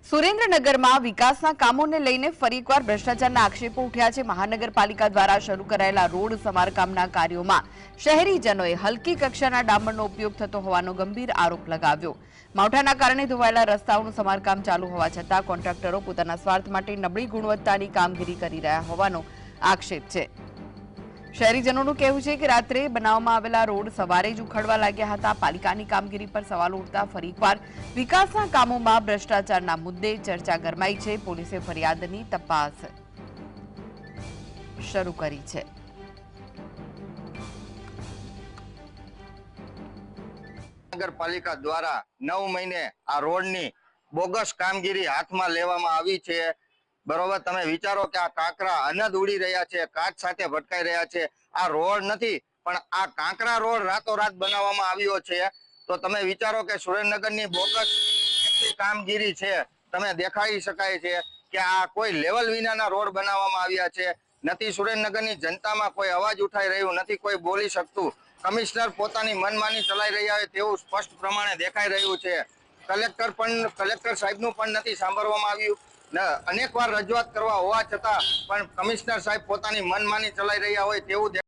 સુરેન્દ્રનગરમાં વિકાસના કામોને લઈને ફરી એકવાર ભ્રષ્ટાચારના આક્ષેપો ઉઠ્યા છે। મહાનગરપાલિકા દ્વારા શરૂ કરાયેલા રોડ સમારકામના કાર્યોમાં શહેરીજનોએ હલકી કક્ષાના ડામરનો ઉપયોગ થતો હોવાનો ગંભીર આરોપ લગાવ્યો। માવઠાના કારણે ધોવાયેલા રસ્તાઓનું સમારકામ ચાલુ હોવા છતાં કોન્ટ્રાક્ટરો પોતાના સ્વાર્થ માટે નબળી ગુણવત્તાની કામગીરી કરી રહ્યા હોવાનો આક્ષેપ છે। શહેરીજનોનું કહેવું છે કે રાત્રે બનાવવામાં આવેલા રોડ સવારે જ ઉખડવા લાગ્યા હતા। પાલિકાની કામગીરી પર સવાલો ઉઠતા ફરી એકવાર વિકાસના કામોમાં ભ્રષ્ટાચારના મુદ્દે ચર્ચા ગરમાઈ છે। પોલીસે ફરિયાદની તપાસ શરૂ કરી છે। નગરપાલિકા દ્વારા 9 મહિને આ રોડની બોગસ કામગીરી હાથમાં લેવામાં આવી છે। બરોબર, તમે વિચારો કે આ કાંકરા અનદ ઉડી રહ્યા છે, કાચ સાથે ભટકાઈ રહ્યા છે। આ રોડ નથી પણ આ કાંકરા રોડ રાતોરાત બનાવવામાં આવ્યો છે। તો તમે વિચારો કે સુરેન્દ્રનગરની બોગસ કામગીરી છે। તમે દેખાઈ શકાય છે કે આ કોઈ લેવલ વિનાના રોડ બનાવવામાં આવ્યા છે। નથી સુરેન્દ્રનગરની જનતામાં કોઈ અવાજ ઉઠાઈ રહ્યું, નથી કોઈ બોલી શકતું। કમિશનર પોતાની મનમાની ચલાવી રહ્યા હોય તેવું સ્પષ્ટ પ્રમાણે દેખાઈ રહ્યું છે। કલેક્ટર સાહેબનું પણ નથી સાંભળવામાં આવ્યું। અનેક વાર રજૂઆત કરવા હોવા છતાં પણ કમિશનર સાહેબ પોતાની મનમાની ચલાવી રહ્યા હોય તેવું